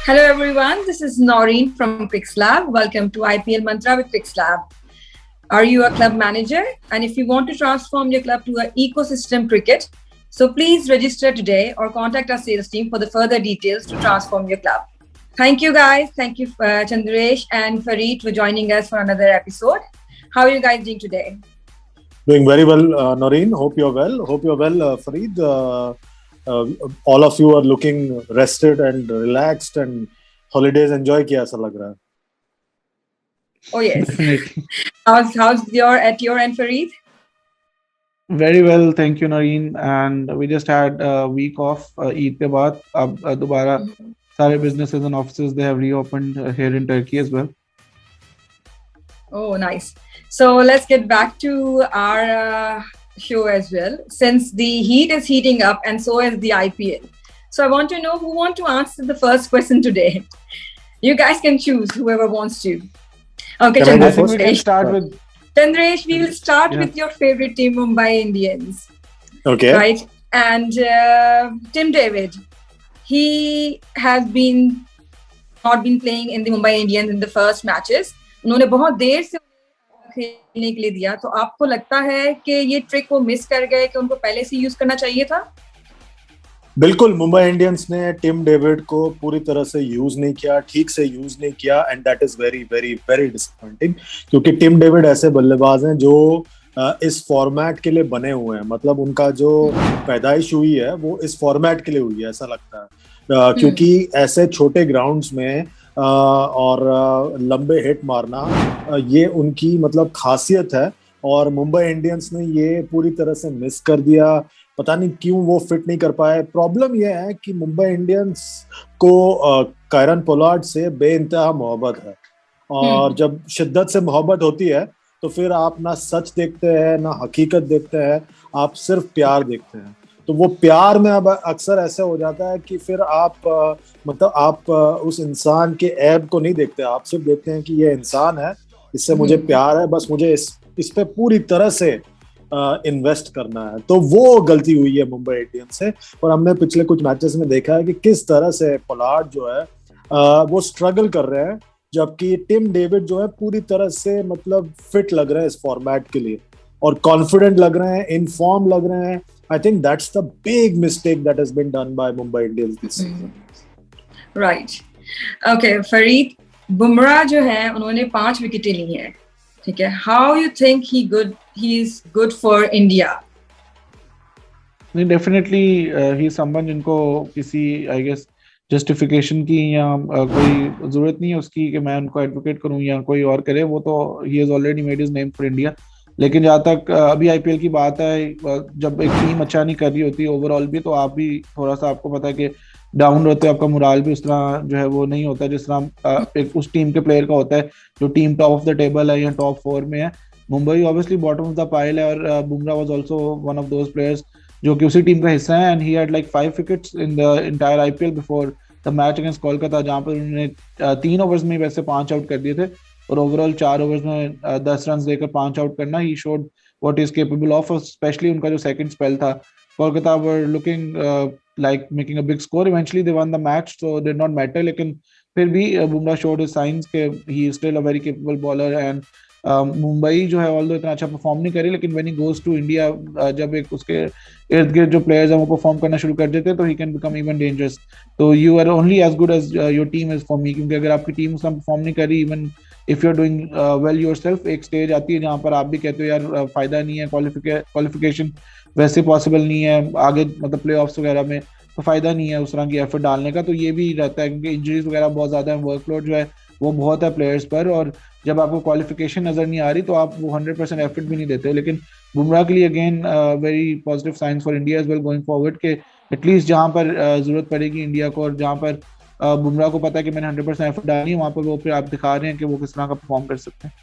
Hello everyone, this is Noreen from QuicksLab. Welcome to IPL Mantra with QuicksLab. Are you a club manager? And if you want to transform your club to an ecosystem cricket, so please register today or contact our sales team for the further details to transform your club. Thank you guys. Thank you Chandresh and Fareed for joining us for another episode. How are you guys doing today? Doing very well, Noreen. Hope you're well. Fareed. All of you are looking rested and relaxed and holidays enjoy किया ऐसा लग रहा है. Oh yes. Definitely. How's at your end, Fareed? Very well, thank you, Noreen. And we just had a week off. Eid के बाद अब दोबारा सारे businesses and offices they have reopened here in Turkey as well. Oh, nice. So let's get back to our show as well. Since the heat is heating up and so is the IPL. So I want to know who want to answer the first question today. You guys can choose whoever wants to. Okay, Can I go I think we can Chandresh. start with Chandresh, we will start with your favorite team, Mumbai Indians. Okay. Right? And Tim David, he has not been playing in the Mumbai Indians in the first matches. उन्होंने बहुत देर से खेलने के लिए दिया, तो आपको लगता है कि ये ट्रिक वो मिस कर गए कि उनको पहले से यूज करना चाहिए था? बिल्कुल, मुंबई इंडियंस ने टिम डेविड को पूरी तरह से यूज नहीं किया, ठीक से यूज नहीं किया, and that is very very very disappointing, क्योंकि टिम डेविड ऐसे बल्लेबाज हैं जो इस फॉर्मेट के लिए बने हुए हैं. मतलब उनका जो पैदाइश हुई है वो इस फॉर्मेट के लिए हुई है, ऐसा लगता है, क्योंकि ऐसे छोटे ग्राउंड्स में और लंबे हिट मारना ये उनकी मतलब खासियत है. और मुंबई इंडियंस ने ये पूरी तरह से मिस कर दिया. पता नहीं क्यों वो फिट नहीं कर पाए. प्रॉब्लम ये है कि मुंबई इंडियंस को कायरन पोलार्ड से बेइंतहा मोहब्बत है, और जब शिद्दत से मोहब्बत होती है तो फिर आप ना सच देखते हैं ना हकीकत देखते हैं, आप सिर्फ प्यार देखते हैं. तो वो प्यार में अब अक्सर ऐसे हो जाता है कि फिर आप उस इंसान के ऐब को नहीं देखते, आप सिर्फ देखते हैं कि ये इंसान है, इससे मुझे प्यार है, बस मुझे इस पे पूरी तरह से इन्वेस्ट करना है. तो वो गलती हुई है मुंबई इंडियंस से. और हमने पिछले कुछ मैचेस में देखा है कि किस तरह से पोलार्ड जो है वो स्ट्रगल कर रहे हैं, जबकि टिम डेविड जो है पूरी तरह से मतलब फिट लग रहे हैं इस फॉर्मेट के लिए, और कॉन्फिडेंट लग रहे हैं, इन फॉर्म लग रहे हैं. I think that's the big mistake that has been done by Mumbai Indians this season. Right. Okay, Fareed, Bumrah जो है उन्होंने 5 विकेटें ली हैं, ठीक है. How you think he is good for India? Definitely he is someone जिनको किसी I guess justification की या कोई जरूरत नहीं है उसकी कि मैं उनको एडवोकेट करूं या कोई और करे. वो तो he has already made his name for India. लेकिन जहाँ तक अभी आईपीएल की बात है, जब एक टीम अच्छा नहीं कर रही होती ओवरऑल भी, तो आप भी थोड़ा सा आपको पता है कि डाउन होते हैं, आपका मोराल भी उस तरह जो है वो नहीं होता जिस तरह एक उस टीम के प्लेयर का होता है जो team top of the table है या टॉप 4 में है. Mumbai obviously bottom of the pile है, और Bumrah was also one of those players जो कि उसी टीम का हिस्सा है. And he had like 5 wickets in the entire IPL before the match against Kolkata, जहाँ पर उन्होंने 3 ओवर्स में वैसे 5 आउट कर दिए थे, और ओवरऑल 4 ओवर्स में 10 रन देकर 5 आउट करना. He showed what is capable of, especially उनका जो second spell था. Kolkata were looking like making a big score. Eventually they won the match, so it did not matter. लेकिन फिर भी बुमराह showed his signs कि he is still a very capable bowler. And Mumbai जो है although इतना अच्छा perform नहीं करी, लेकिन when he goes to India, जब एक उसके इर्द गिर्द जो प्लेयर्स हैं वो परफॉर्म करना शुरू कर देते हैं, तो he can become even dangerous. तो you are only as good as your team is for me, क्योंकि अगर आपकी टीम उस टाइम परफॉर्म नहीं करी, even if you're doing well yourself, एक स्टेज आती है जहाँ पर आप भी कहते हो यार फायदा नहीं है, क्वालिफिकेशन वैसे पॉसिबल नहीं है आगे, मतलब प्ले ऑफ्स वगैरह में, तो फायदा नहीं है उस तरह की एफर्ट डालने का. तो ये भी रहता है क्योंकि इंजरीज वगैरह बहुत ज्यादा है, वर्कलोड जो है वो बहुत है प्लेयर्स पर, और जब आपको क्वालिफिकेशन नजर नहीं आ रही तो आप वो 100% एफर्ट भी नहीं देते. लेकिन बुमराह के लिए again very positive signs for India as well going forward, के एटलीस्ट जहाँ पर जरूरत पड़ेगी इंडिया को, और जहाँ पर बुमराह को पता है कि मैंने 100% एफर्ट डाली है, वहाँ पर वो फिर आप दिखा रहे हैं कि वो किस तरह का परफॉर्म कर सकते हैं.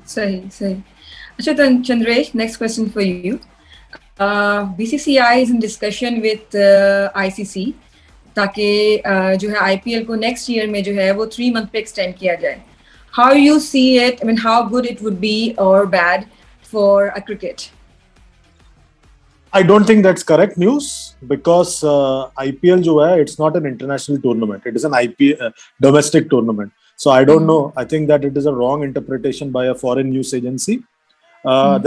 सही. अच्छा, तो Chandresh, next question for you. BCCI is in discussion with ICC ताकि जो है आईपीएल को नेक्स्ट ईयर में जो है वो 3 मंथ पे एक्सटेंड किया जाए. How you see it? I mean, how good it would be और bad for a cricket? I don't think that's correct news because IPL जो है it's not an international tournament, it is an IPL domestic tournament. So I don't know. I think that it is a wrong interpretation by a foreign news agency.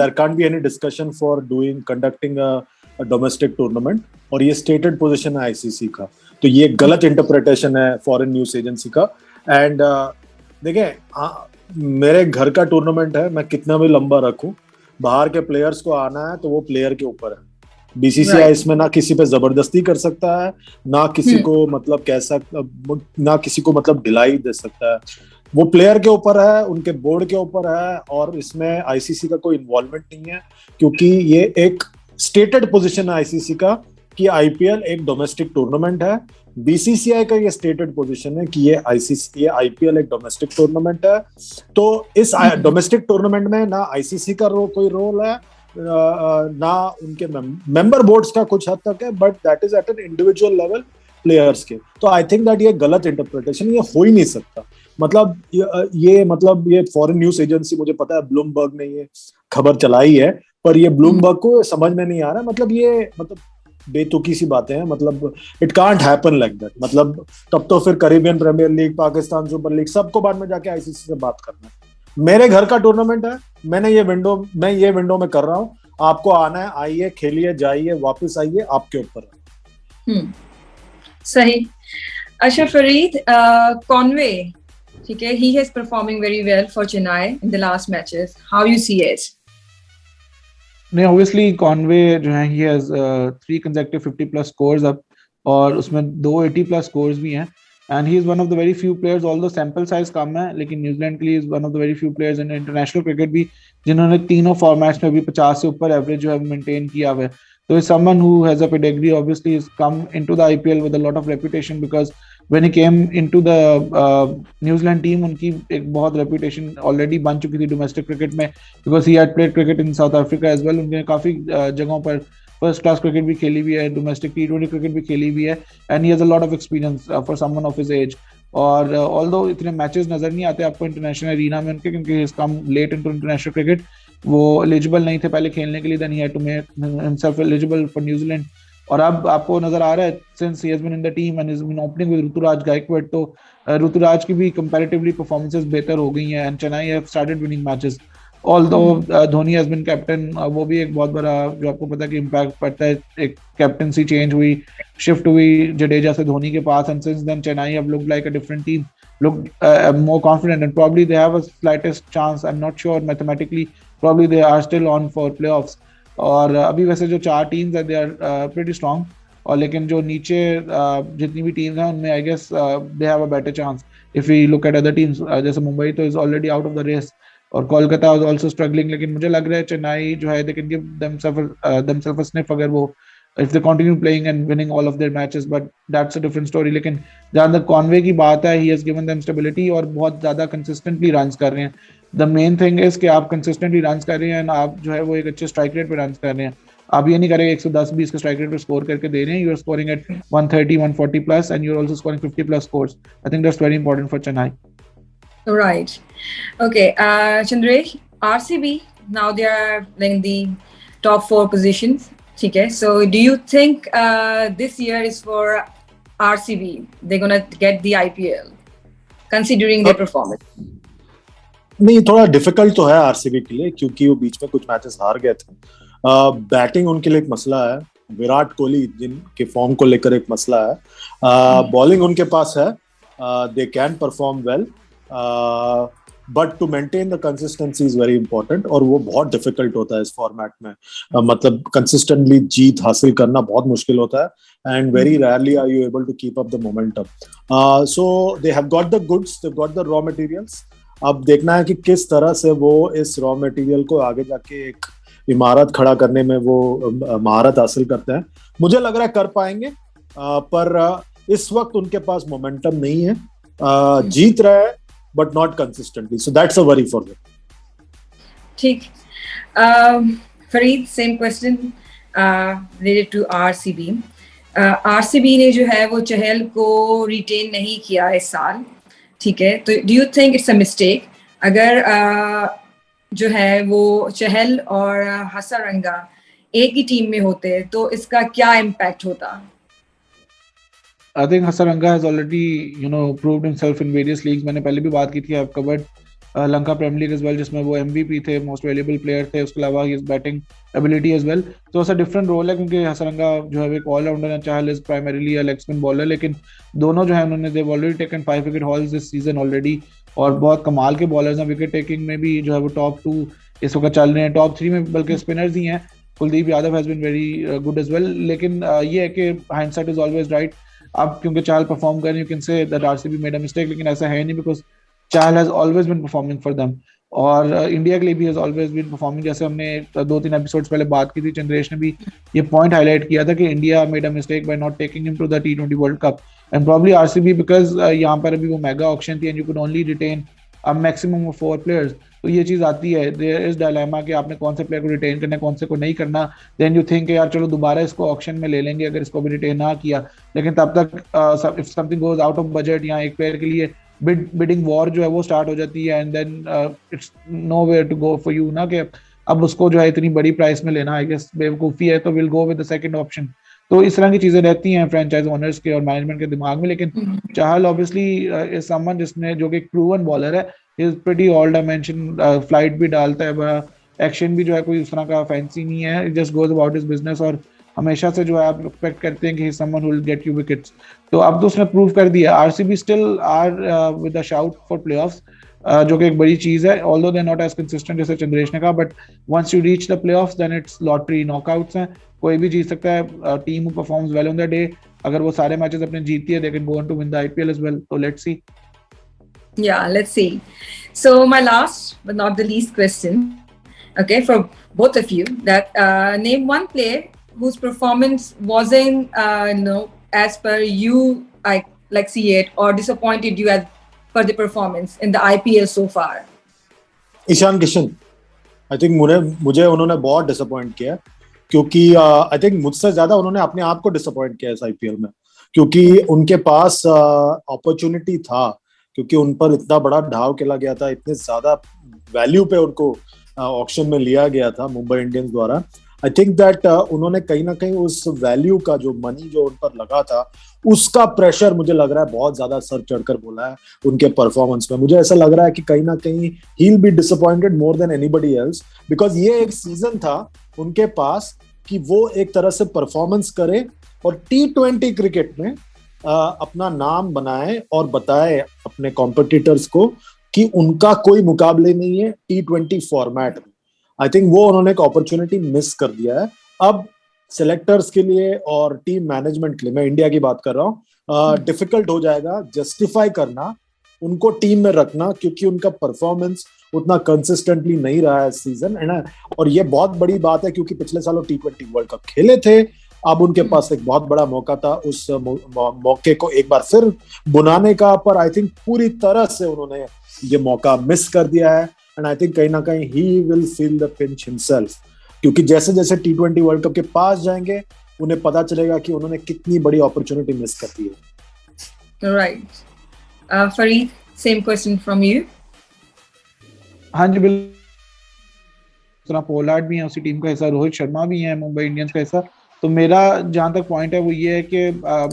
There can't be any discussion for conducting a domestic tournament. और ये stated position है ICC का, तो ये गलत interpretation है foreign news agency का. And देखिए मेरे घर का टूर्नामेंट है, मैं कितना भी लंबा रखूं, बाहर के प्लेयर्स को आना है तो वो प्लेयर के ऊपर है. बीसीसीआई इसमें ना किसी पे जबरदस्ती कर सकता है, ना किसी को मतलब ना किसी को मतलब ढिलाई दे सकता है. वो प्लेयर के ऊपर है, उनके बोर्ड के ऊपर है, और इसमें आईसीसी का कोई इन्वॉल्वमेंट नहीं है, क्योंकि ये एक स्टेटेड पोजीशन है आईसीसी का कि आईपीएल एक डोमेस्टिक टूर्नामेंट है. बीसीसीआई का ये स्टेटेड पोजीशन है कि ये आईपीएल एक डोमेस्टिक टूर्नामेंट है. तो इस डोमेस्टिक टूर्नामेंट में ना आईसीसी का कोई रोल है, ना उनके मेंबर बोर्ड्स का कुछ हद तक है, but that is at an individual level players के. तो आई थिंक दैट ये गलत इंटरप्रिटेशन, ये हो ही नहीं सकता. मतलब ये फॉरेन न्यूज एजेंसी, मुझे पता है ब्लूमबर्ग ने ये खबर चलाई है, पर ये ब्लूमबर्ग को समझ में नहीं आ रहा. मतलब बेतुकी सी बातें हैं. मतलब it can't happen like that. मतलब तब तो फिर Caribbean Premier League, Pakistan Super League, सबको बाद में जाके आईसीसी से बात करना है. मेरे घर का टूर्नामेंट है, मैं ये विंडो में कर रहा हूँ. आपको आना है, आइए, खेलिए, जाइए, वापस आइए, आपके ऊपर है. सही. अच्छा फरीद, कॉनवे, ठीक है, he is performing very well for Chennai in the last matches. How you see it? नहीं, obviously कॉनवे जो है he has 3 consecutive 50+ scores अब, और उसमें 2 80+ scores भी हैं. And he is one of the very few players, although sample size कम है, लेकिन न्यूजीलैंड के लिए is one of the very few players in international cricket भी जिन्होंने तीनों फॉर्मेट्स में भी 50 से ऊपर एवरेज जो है मेंटेन किया हुआ है. So is someone who has a pedigree, obviously has come into the IPL with a lot of reputation, because when he came into the New Zealand team, उनकी एक बहुत reputation already बन चुकी थी domestic cricket में, because he had played cricket in South Africa as well. उनके काफी जगहों पर फर्स्ट क्लास क्रिकेट भी खेली हुई है, डोमेस्टिक T20 क्रिकेट भी खेली हुई है, and he has a lot of experience for someone of his age. और ऑल्दो इतने मैचेस नजर नहीं आते आपको इंटरनेशनल एरिना में उनके, क्योंकि he has come late into international cricket. वो एलिजिबल नहीं थे पहले खेलने के लिए, then he had to make himself eligible for New Zealand. और अब आपको नजर आ रहा है since he has been in the team and has been opening with Ruturaj Gaikwad, तो ऋतुराज की भी कंपैरेटिवली परफॉर्मेंसेस बेहतर हो गई हैं, and Chennai have started winning matches. Although Dhoni has been captain, वो भी एक बहुत बड़ा जो आपको पता है कि इम्पैक्ट पड़ता है. एक कैप्टनसी चेंज हुई, शिफ्ट हुई जडेजा से धोनी के पास, and since then Chennai have looked like a different team, looked more confident, and probably they have a slightest chance, I'm not sure mathematically, probably they are still on for playoffs. और अभी वैसे जो 4 teams है they are pretty strong, और लेकिन जो नीचे जितनी भी टीम्स हैं उनमें I guess they have a better chance if we look at other teams. जैसे मुंबई तो is already out of the race, और कोलकाता was also struggling, लेकिन मुझे लग रहा है चेन्नई जो है they can give themselves a sniff अगर वो if they continue playing and winning all of their matches, but that's a different story. लेकिन जहाँ तक कॉनवे की बात है, he has given them stability और बहुत ज़्यादा consistently runs कर रहे हैं. The main thing is कि आप consistently runs कर रहे हैं, and आप जो है वो एक अच्छे strike rate पे runs कर रहे हैं. आप ये नहीं करेंगे 110-20 के strike rate पे score करके दे रहे हैं, you are scoring at 130, 140 plus, and you are also scoring 50+ scores. I think that's very important for Chennai. Right. Okay. Chandresh, RCB, now they are in the top 4 positions. Okay. So do you think this year is for RCB? They're going to get the IPL, considering their performance? नहीं, थोड़ा difficult तो है RCB के लिए, क्योंकि वो बीच में कुछ मैचेस हार गए थे. बैटिंग उनके लिए एक मसला है, विराट कोहली जिनके फॉर्म को लेकर एक मसला है. बॉलिंग उनके पास है, they can perform well, but to maintain the consistency is very important, और वो बहुत डिफिकल्ट होता है इस फॉर्मेट में. मतलब कंसिस्टेंटली जीत हासिल करना बहुत मुश्किल होता है, and very rarely are you able to keep up the momentum. So they have got the goods, they got the raw materials. अब देखना है कि किस तरह से वो इस रॉ मटेरियल को आगे जाके एक इमारत खड़ा करने में वो महारत हासिल करते हैं. मुझे लग रहा है कर पाएंगे, पर इस वक्त उनके पास मोमेंटम नहीं है. जीत रहा है but not consistently, so that's a worry for them. ठीक. Fareed, same question related to RCB. RCB ने जो है वो चहल को रिटेन नहीं किया इस साल, ठीक है, तो do you think it's a mistake? अगर जो है वो चहल और हसरंगा एक ही टीम में होते तो इसका क्या इम्पैक्ट होता? I think Hasaranga has already, proved himself in various leagues. मैंने पहले भी बात की थी, I've covered Lanka Premier League as well, जिसमें वो MVP थे, मोस्ट वैल्यूएबल प्लेयर थे. उसके अलावा his batting ability as well. तो ऐसा डिफरेंट रोल है, क्योंकि हसरंगा जो है एक ऑलराउंडर है, चाहे is primarily a leg spin bowler, लेकिन दोनों जो है उन्होंने they've already taken 5 wicket hauls this season already, और बहुत कमाल के बॉलर्स हैं. विकेट टेकिंग में भी जो है वो टॉप 2 इस वक्त चल रहे हैं, टॉप 3 में बल्कि स्पिनर्स ही हैं. Kuldeep Yadav has been very good as well. लेकिन ये है कि हाइंडसाइट इज ऑलवेज राइट. अब क्योंकि चाहल परफॉर्म कर रही, you can say that RCB made a mistake, लेकिन ऐसा है नहीं, because Chahal has always been performing for them, और इंडिया के लिए भी हैज ऑलवेज बीन परफॉर्मिंग. जैसे हमने 2-3 एपिसोड्स पहले बात की थी, चंद्रेश ने भी ये पॉइंट हाईलाइट किया था कि India made a mistake by not taking him to the T20 World Cup, and probably RCB, because यहाँ पर अभी वो मेगा ऑक्शन थी and you could only retain a maximum of 4 players. तो ये चीज आती है, देयर इज डायलेमा कि आपने कौन से प्लेयर को रिटेन करना है, कौन से को नहीं करना. देन यू थिंक यार चलो दोबारा इसको ऑक्शन में ले लेंगे अगर इसको भी रिटेन ना किया, लेकिन तब तक if something goes out of budget, या एक प्लेयर के लिए बिडिंग वॉर जो है वो स्टार्ट हो जाती है, and then it's nowhere to go for you ना, कि अब उसको जो है इतनी बड़ी प्राइस में लेना, आई गेस बेवकूफ़ी है. तो will go with the second option. तो इस तरह की चीजें रहती हैं फ्रेंचाइज ओनर्स के और मैनेजमेंट के दिमाग में. लेकिन चाहल ऑब्वियसली इज समवन जिसने, जो कि एक प्रूवन बॉलर है, is pretty all dimension, flight भी डालता है, बड़ा एक्शन भी जो है कोई उस तरह का फैंसी नहीं है, just goes about his business, और हमेशा से जो है आप एक्सपेक्ट करते हैं कि someone who will get you wickets. तो अब तो उसने प्रूव कर दिया. RCB still are with a shout for playoffs, जो कि एक बड़ी चीज है, although they not as consistent जैसे चंद्रेश ने कहा, but once you reach the playoffs then it's lottery, knockouts हैं, कोई भी जीत सकता है. Team who performs well on the day, अगर वो सारे मैचेस अपने जीतती है, they can go on to win the IPL as well. तो let's see. Yeah, let's see. So my last but not the least question, okay, for both of you, that name one player whose performance wasn't, as per you, like see it, or disappointed you as per the performance in the IPL so far. Ishan Kishan. I think मुझे उन्होंने बहुत disappoint किया, क्योंकि I think मुझसे ज्यादा उन्होंने अपने आप को डिसअपॉइंट किया इस आईपीएल में, क्योंकि उनके पास अपॉर्चुनिटी था, क्योंकि उन पर इतना बड़ा ढाव खेला गया था, इतने ज्यादा वैल्यू पे उनको ऑक्शन में लिया गया था मुंबई इंडियंस द्वारा. आई थिंक दैट उन्होंने कहीं ना कहीं उस वैल्यू का, जो मनी जो उन पर लगा था, उसका प्रेशर मुझे लग रहा है बहुत ज्यादा सर चढ़कर बोला है उनके परफॉर्मेंस में. मुझे ऐसा लग रहा है कि कहीं ना कहीं he will be disappointed more than anybody else, because ये एक सीजन था उनके पास कि वो एक तरह से परफॉर्मेंस करे और T20 क्रिकेट में अपना नाम बनाए और बताए अपने कॉम्पिटिटर्स को कि उनका कोई मुकाबले नहीं है T20 फॉर्मेट में. आई थिंक वो उन्होंने एक अपॉर्चुनिटी मिस कर दिया है. अब सिलेक्टर्स के लिए और टीम मैनेजमेंट के लिए, मैं इंडिया की बात कर रहा हूँ, डिफिकल्ट हो जाएगा जस्टिफाई करना, उनको टीम में रखना, क्योंकि उनका परफॉर्मेंस उतना कंसिस्टेंटली नहीं रहा है इस सीजन, है ना. और ये बहुत बड़ी बात है, क्योंकि पिछले सालों T20 वर्ल्ड कप खेले थे. अब उनके पास एक बहुत बड़ा मौका था उस मौके को एक बार फिर बुनाने का, पर आई थिंक पूरी तरह से उन्होंने ये मौका मिस कर दिया है. एंड आई थिंक कहीं ना कहीं he will feel the pinch himself, क्योंकि जैसे जैसे T20 वर्ल्ड कप के पास जाएंगे उन्हें पता चलेगा कि उन्होंने कितनी बड़ी अपॉर्चुनिटी मिस कर दी है. Right. Fareed, same question from you. हाँ जी बिल्कुल. पोलार्ड भी है उसी टीम का हिस्सा, रोहित शर्मा भी है मुंबई इंडियंस का हिस्सा. तो मेरा जहां तक पॉइंट है वो ये है कि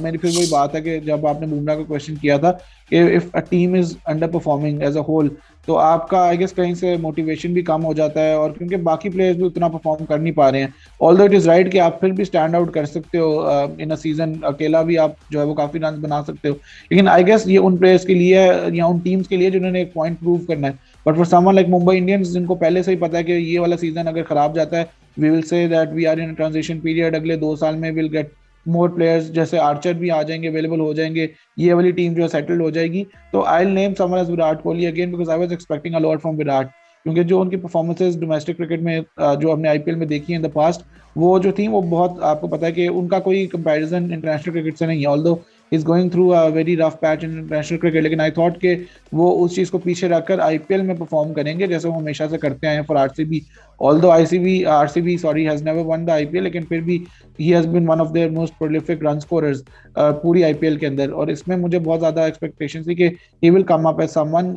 मेरी फिर वही बात है कि जब आपने बुमराह का क्वेश्चन किया था कि if a team is under performing as a whole, तो आपका आई गेस कहीं से मोटिवेशन भी कम हो जाता है, और क्योंकि बाकी प्लेयर्स भी उतना परफॉर्म कर नहीं पा रहे हैं. ऑल्दो इट इज राइट कि आप फिर भी स्टैंड आउट कर सकते हो इन अ सीजन, अकेला भी आप जो है वो काफी रन बना सकते हो, लेकिन आई गेस ये उन प्लेयर्स के लिए या उन टीम्स के लिए जिन्होंने एक पॉइंट प्रूव करना है. But for someone like Mumbai Indians, जिनको पहले से ही पता है कि ये वाला सीजन अगर खराब जाता है, we will say that we are in a transition period, अगले 2 साल में we'll get more players, जैसे आर्चर भी आ जाएंगे, अवेलेबल हो जाएंगे, ये वाली टीम जो है सेटल्ड हो जाएगी. तो I'll name someone as Virat Kohli again, because I was expecting a lot from Virat, क्योंकि जो उनकी परफॉर्मेंसेज डोमेस्टिक क्रिकेट में जो हमने आईपीएल में देखी है इन द पास्ट, वो जो थी वो बहुत, आपको पता है कि उनका कोई कंपैरिजन इंटरनेशनल क्रिकेट से नहीं है. Although is going through a very rough patch in international cricket, लेकिन आई थॉट कि वो उस चीज़ को पीछे रखकर आईपीएल में परफॉर्म करेंगे जैसे वो हमेशा से करते आए हैं for RCB. Although RCB sorry has never won the IPL, लेकिन फिर भी he has been one of their most prolific run scorers पूरी आईपीएल के अंदर। और इसमें मुझे बहुत ज्यादा एक्सपेक्टेशन थी कि he will come up as someone.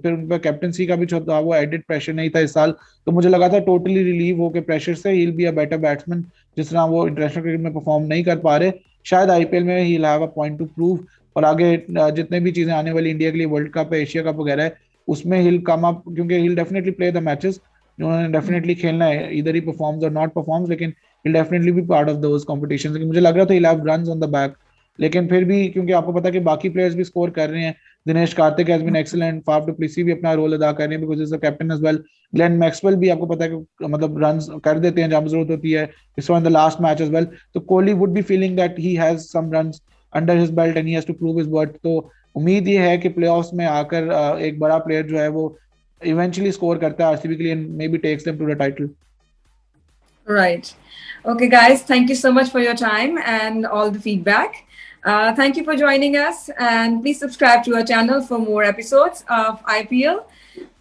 फिर उन पर कैप्टनसी का भी जो था वो एडेड प्रेशर नहीं था इस साल, तो मुझे लगा था टोटली रिलीव होकर प्रेशर से he will be a better batsman. जिस तरह वो इंटरनेशनल क्रिकेट में परफॉर्म नहीं कर पा रहे, शायद आईपीएल में he have a point two prove. और आगे जितने भी चीजें आने वाली इंडिया के लिए, वर्ल्ड कप है, एशिया कप वगैरह है, उसमें हिल कम अप, क्योंकि हिल डेफिनेटली प्ले द मैचेस, उन्होंने डेफिनेटली खेलना है, इधर ही परफॉर्म्स और नॉट परफॉर्म्स, लेकिन he'll definitely be part of those competitions। लेकिन मुझे लग रहा था he'll have runs on the back, लेकिन फिर भी क्योंकि आपको पता है कि बाकी प्लेयर्स भी स्कोर कर रहे हैं, Dinesh Karthik has been excellent, Faf du Plessis भी अपना रोल अदा कर रहे हैं because is the captain as well, Glenn Maxwell भी आपको पता है कि मतलब रन्स कर देते हैं जहां जरूरत होती है, इस in the last match as well. तो Kohli would be feeling that he has some runs under his belt and he has to prove his worth. तो उम्मीद ये है कि प्लेऑफ्स में आकर एक बड़ा प्लेयर जो है वो इवेंचुअली स्कोर करता है आरसीबी के लिए, maybe takes them to the title. Right. Okay, guys, thank you so much for your time and all the feedback. Thank you for joining us, and please subscribe to our channel for more episodes of IPL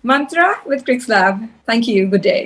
Mantra with Cricks Lab. Thank you. Good day.